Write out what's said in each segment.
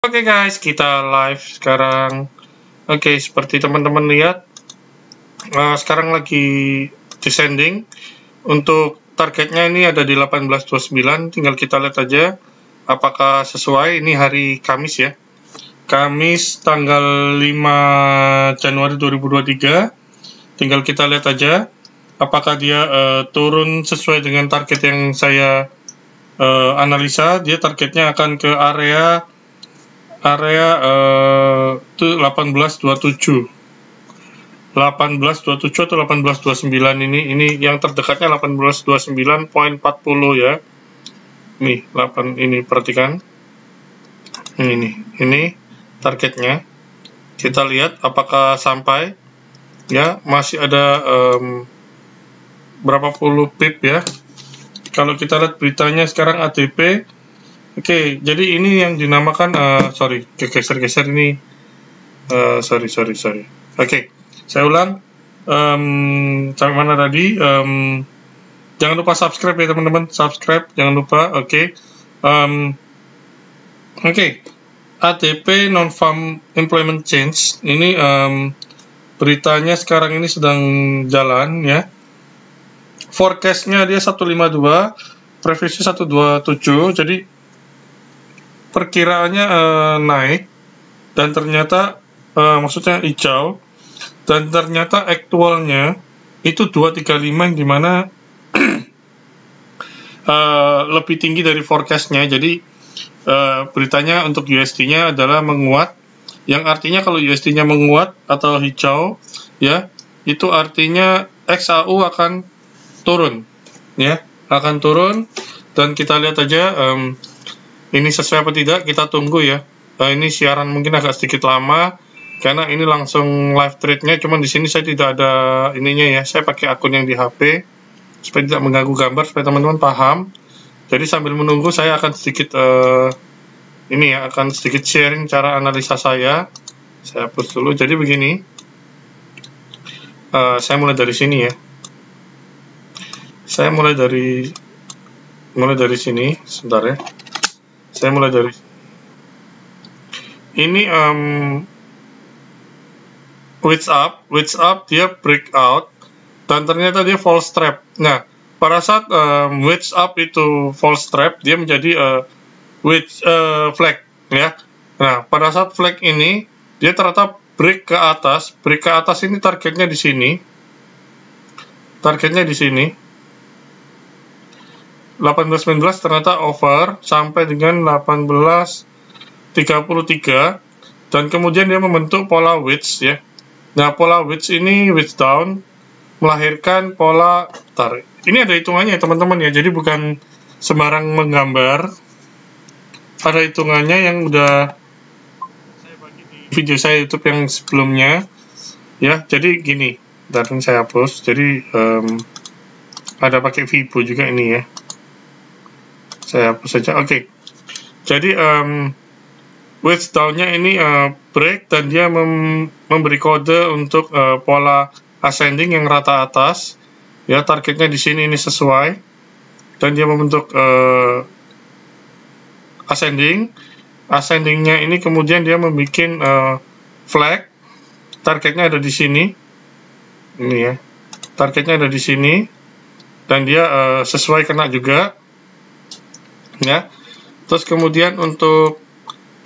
Oke guys, kita live sekarang. Oke, seperti teman-teman lihat, sekarang lagi descending. Untuk targetnya ini ada di 1829. Tinggal kita lihat aja apakah sesuai. Ini hari Kamis ya. Kamis tanggal 5 Januari 2023. Tinggal kita lihat aja apakah dia turun sesuai dengan target yang saya analisa. Dia targetnya akan ke area 1827 atau 1829 ini yang terdekatnya 1829.40 ya. Nih, ini perhatikan. Ini targetnya. Kita lihat apakah sampai ya, masih ada berapa puluh pip ya. Kalau kita lihat beritanya sekarang ADP. Oke, jadi ini yang dinamakan sorry, geser ini. Sorry. Oke, saya ulang. Sampai mana tadi? Jangan lupa subscribe ya teman-teman. Subscribe, jangan lupa. Oke. ADP non-farm employment change. Ini beritanya sekarang ini sedang jalan ya. Forecastnya dia 152, previsi 127. Jadi perkiraannya naik, dan ternyata maksudnya hijau, dan ternyata aktualnya itu 235, yang dimana lebih tinggi dari forecastnya. Jadi beritanya untuk USD-nya adalah menguat, yang artinya kalau USD-nya menguat atau hijau ya, itu artinya XAU akan turun ya, akan turun. Dan kita lihat aja ini sesuai apa tidak, kita tunggu ya. Ini siaran mungkin agak sedikit lama karena ini langsung live trade-nya, cuman di sini saya tidak ada ininya ya. Saya pakai akun yang di HP supaya tidak mengganggu gambar, supaya teman-teman paham. Jadi sambil menunggu saya akan sedikit ini ya, akan sedikit sharing cara analisa saya. Saya hapus dulu. Jadi begini. Saya mulai dari sini ya. Saya mulai dari sini, sebentar ya. Saya mulai dari ini wedge up dia breakout, dan ternyata dia false trap. Nah, pada saat wedge up itu false trap, dia menjadi wedge flag ya. Nah, pada saat flag ini dia ternyata break ke atas ini targetnya di sini. Targetnya di sini. 1819 ternyata over sampai dengan 1833, dan kemudian dia membentuk pola wedge ya. Nah, pola wedge ini, wedge down, melahirkan pola tarik. Ini ada hitungannya teman-teman ya, jadi bukan sembarang menggambar. Ada hitungannya yang udah saya bagi di video saya YouTube yang sebelumnya ya. Jadi gini, tadi saya hapus. Jadi ada pakai Vibo juga ini ya. Saya hapus saja. Oke. Jadi wedge down-nya ini break, dan dia memberi kode untuk pola ascending yang rata atas. Ya, targetnya di sini ini sesuai, dan dia membentuk ascending. Ascendingnya ini kemudian dia membuat flag. Targetnya ada di sini. Ini ya. Targetnya ada di sini, dan dia sesuai kena juga. Ya, terus kemudian untuk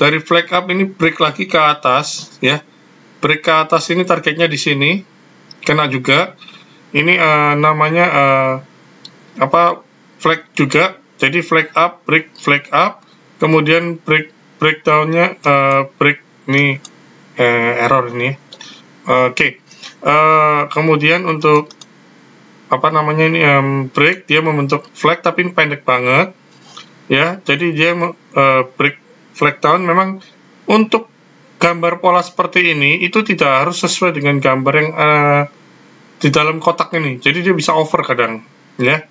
dari flag up ini break lagi ke atas ya, break ke atas ini targetnya di sini, kena juga. Ini namanya flag juga. Jadi flag up, break flag up, kemudian breakdownnya break ini error ini. Oke. Kemudian untuk ini break, dia membentuk flag tapi ini pendek banget. Ya, jadi dia break flag down. Memang untuk gambar pola seperti ini itu tidak harus sesuai dengan gambar yang di dalam kotak ini. Jadi dia bisa over kadang, ya.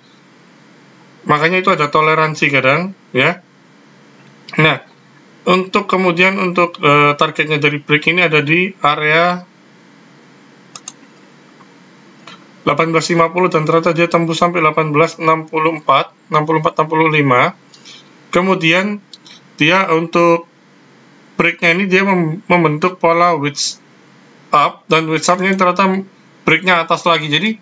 Makanya itu ada toleransi kadang, ya. Nah, untuk kemudian untuk targetnya dari break ini ada di area 1850, dan ternyata dia tembus sampai 1864, 65. Kemudian dia untuk breaknya ini dia membentuk pola wedge up, dan wedge up ini ternyata breaknya atas lagi. Jadi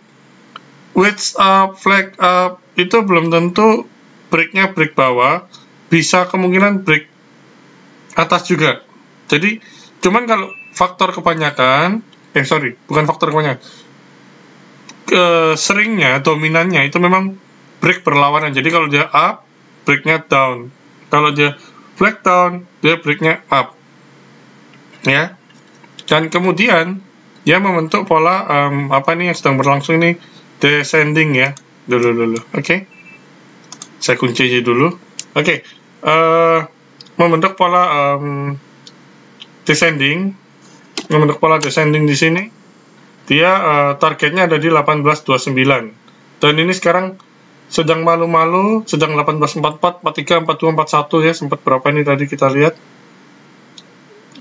wedge up, flag up itu belum tentu breaknya break bawah, bisa kemungkinan break atas juga. Jadi cuman kalau faktor kebanyakan, bukan faktor kebanyakan, seringnya, dominannya itu memang break berlawanan. Jadi kalau dia up, breaknya down. Kalau dia flag down, dia breaknya up. Ya. Dan kemudian dia membentuk pola apa nih yang sedang berlangsung ini, descending ya. Dulu. Oke. Saya kunci aja dulu. Oke. Membentuk pola descending. Membentuk pola descending di sini. Dia targetnya ada di 1829. Dan ini sekarang sedang malu-malu, sedang 1844, 43, 42, 41 ya. Sempat berapa ini tadi kita lihat?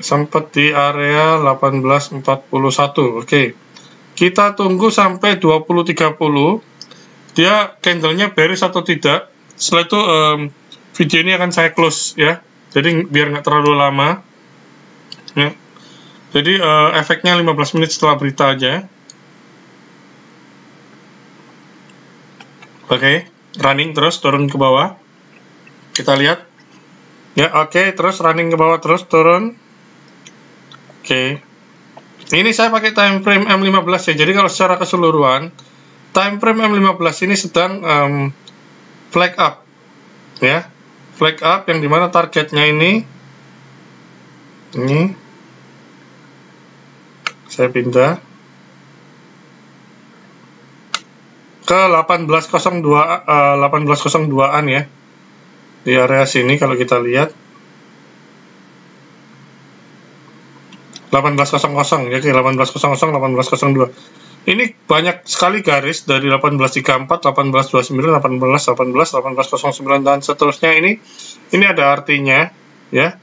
Sempat di area 1841. Oke. Kita tunggu sampai 2030. Dia candlenya bearish atau tidak. Setelah itu video ini akan saya close ya. Jadi biar nggak terlalu lama. Ya. Jadi efeknya 15 menit setelah berita aja. Oke. Running terus turun ke bawah. Kita lihat. Ya, oke, terus running ke bawah terus turun. Oke. Ini saya pakai time frame M15 ya. Jadi kalau secara keseluruhan time frame M15 ini sedang flag up. Ya. Flag up yang dimana targetnya ini saya pindah ke 1802an ya. Di area sini kalau kita lihat 1800 ya, 1800, 1802. Ini banyak sekali garis dari 1834, 1829, 1818, 1809 dan seterusnya. Ini ada artinya ya.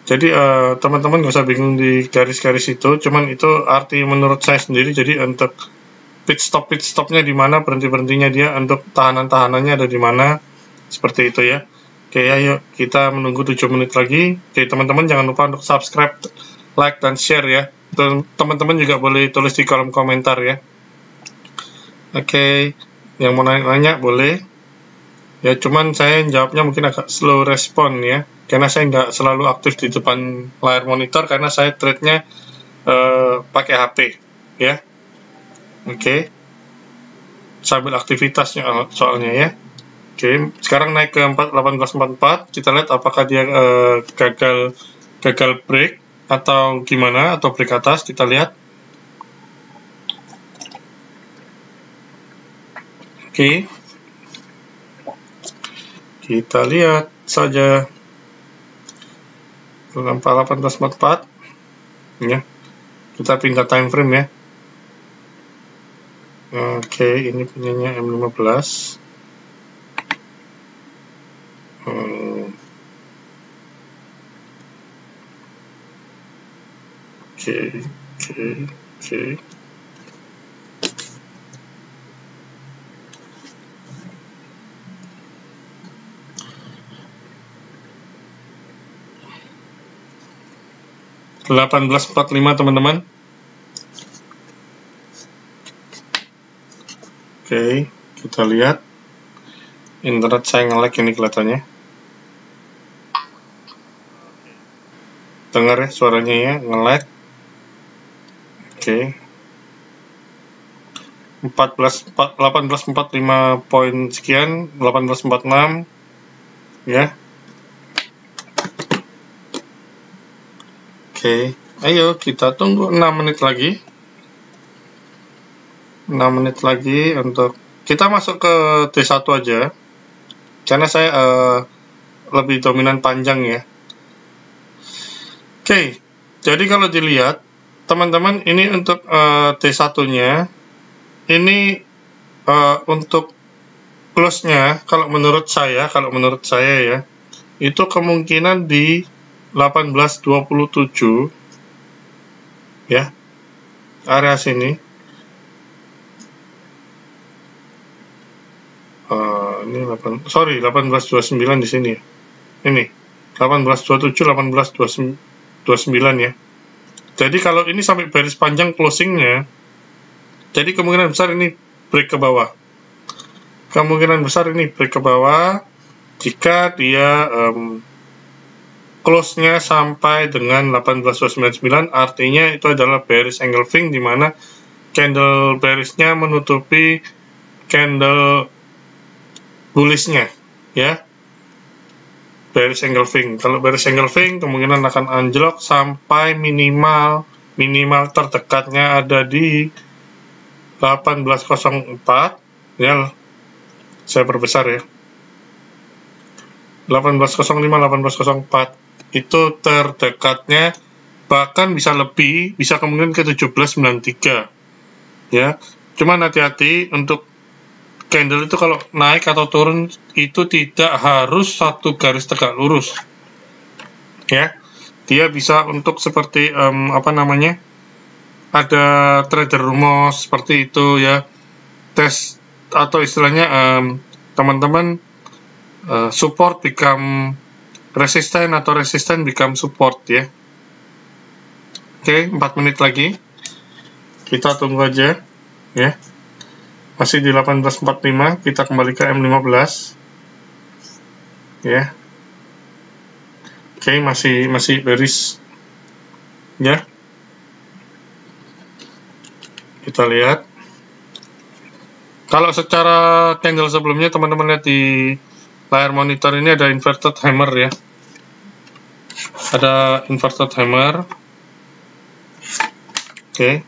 Jadi teman-teman nggak usah bingung di garis-garis itu, cuman itu arti menurut saya sendiri. Jadi untuk pit stopnya di mana, berhentinya dia, untuk tahanannya ada di mana, seperti itu ya. Oke ya, yuk kita menunggu 7 menit lagi. Oke, teman-teman jangan lupa untuk subscribe, like, dan share ya. Teman-teman juga boleh tulis di kolom komentar ya. Oke, yang mau nanya boleh. Ya, cuman saya jawabnya mungkin agak slow respon ya. Karena saya nggak selalu aktif di depan layar monitor, karena saya trade-nya pakai HP ya. Oke. Sambil aktivitasnya soalnya ya. Oke, sekarang naik ke 1844. Kita lihat apakah dia gagal break atau gimana, atau break atas. Kita lihat. Oke. Kita lihat saja. 1844 ya. Kita pindah time frame ya. Oke, ini punyanya M15. Oke. 1845 teman-teman. Oke, kita lihat. Internet saya nge-lag ini kelihatannya. Dengar ya suaranya ya, nge-lag. Oke. 1845 poin sekian, 1846 ya. Oke, ayo kita tunggu 6 menit lagi. 6 menit lagi untuk kita masuk ke T1 aja. Karena saya lebih dominan panjang ya. Oke, jadi kalau dilihat teman-teman, ini untuk T1-nya. Ini untuk close-nya kalau menurut saya ya, itu kemungkinan di 1827 ya, area sini. Ini 1829 di sini ya. Ini 1827, 1829 ya. Jadi kalau ini sampai bearish panjang closingnya, jadi kemungkinan besar ini break ke bawah. Kemungkinan besar ini break ke bawah jika dia close-nya sampai dengan 18.299, artinya itu adalah bearish engulfing, di mana candle bearish-nya menutupi candle bullish-nya ya. Bearish engulfing. Kalau bearish engulfing kemungkinan akan anjlok sampai minimal terdekatnya ada di 1804 ya. Saya perbesar ya. 1805, 1804 itu terdekatnya, bahkan bisa lebih, bisa kemungkinan ke 1793 ya. Cuman hati-hati untuk candle itu kalau naik atau turun itu tidak harus satu garis tegak lurus ya. Dia bisa untuk seperti ada trader rumors seperti itu ya, tes atau istilahnya teman-teman support become resisten atau resisten become support ya. Oke, 4 menit lagi kita tunggu aja ya. Masih di 1845, kita kembali ke M15 ya. Oke, masih bearish ya. Kita lihat kalau secara candle sebelumnya, teman-teman lihat di layar monitor ini ada inverted hammer ya. Ada inverted hammer. Oke.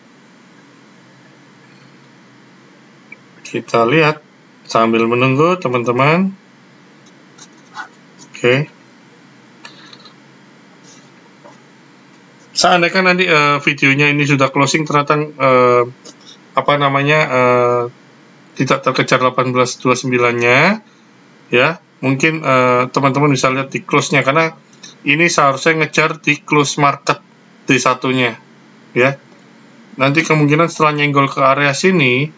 Kita lihat sambil menunggu teman-teman. Oke. Seandainya nanti videonya ini sudah closing ternyata tidak terkejar 1829-nya ya, mungkin teman-teman bisa lihat di close-nya, karena ini seharusnya ngejar di close market di satunya ya. Nanti kemungkinan setelah nyenggol ke area sini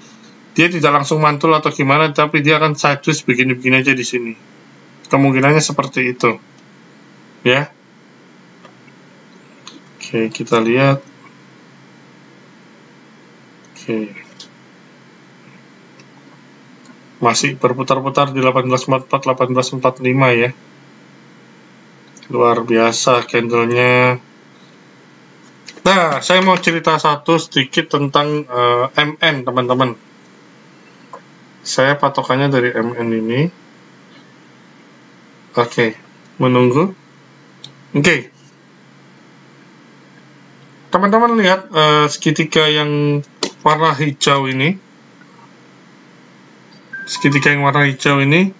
dia tidak langsung mantul atau gimana, tapi dia akan sideways begini-begini aja di sini. Kemungkinannya seperti itu ya. Oke, kita lihat. Oke. Masih berputar-putar di 1844, 1845 ya. Luar biasa candlenya. Nah, saya mau cerita sedikit tentang MN, teman-teman. Saya patokannya dari MN ini. Oke, menunggu. Oke. Teman-teman lihat segitiga yang warna hijau ini. Segitiga yang warna hijau ini,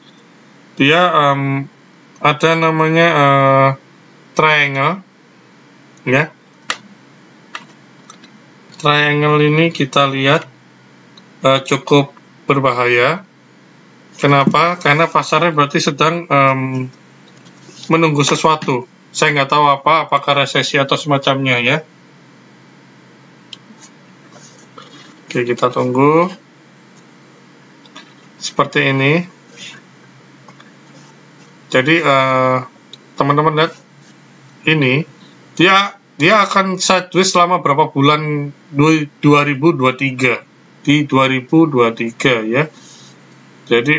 dia ada namanya triangle ya. Triangle ini kita lihat cukup berbahaya. Kenapa? Karena pasarnya berarti sedang menunggu sesuatu. Saya nggak tahu apakah resesi atau semacamnya ya. Oke, kita tunggu. Seperti ini. Jadi teman-teman lihat ini, dia akan sideways selama berapa bulan? 2023 di 2023 ya. Jadi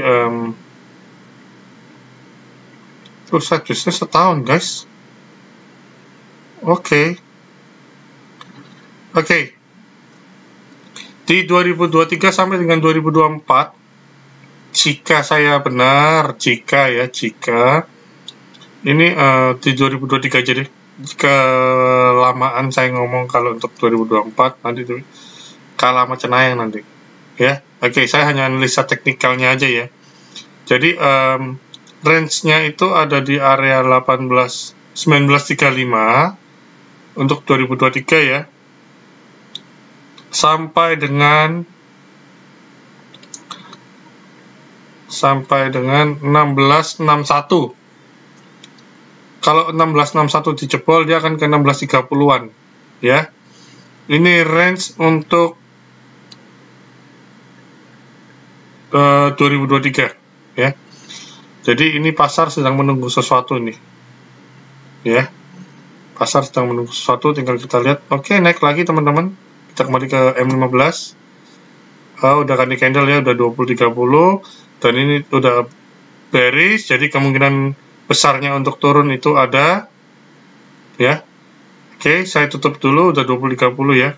terus sidewaysnya setahun guys. Oke. Di 2023 sampai dengan 2024, jika saya benar, jika ini di 2023 jadi kelamaan saya ngomong kalau untuk 2024 nanti tuh kalah sama Cenayang nanti ya. Oke, saya hanya analisa teknikalnya aja ya. Jadi range-nya itu ada di area 1935 untuk 2023 ya, sampai dengan 1661. Kalau 1661 dijebol, dia akan ke 1630-an ya. Ini range untuk 2023 ya. Jadi ini pasar sedang menunggu sesuatu nih ya. Pasar sedang menunggu sesuatu, tinggal kita lihat. Oke, naik lagi teman-teman. Kita kembali ke M15. Udah ganti candle ya, udah 20-30, dan ini udah bearish, jadi kemungkinan besarnya untuk turun itu ada ya. Oke, saya tutup dulu, udah 20-30 ya.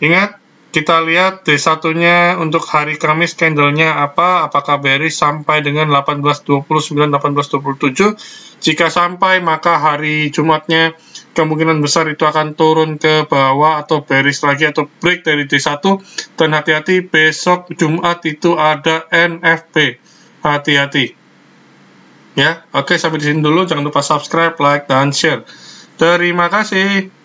Ingat, kita lihat D1 nya untuk hari Kamis candlenya apa, apakah bearish sampai dengan 18.29, 18.27. Jika sampai, maka hari Jumatnya kemungkinan besar itu akan turun ke bawah atau bearish lagi atau break dari D1. Dan hati-hati, besok Jumat itu ada NFP, hati-hati ya. Oke, sampai di sini dulu, jangan lupa subscribe, like, dan share. Terima kasih.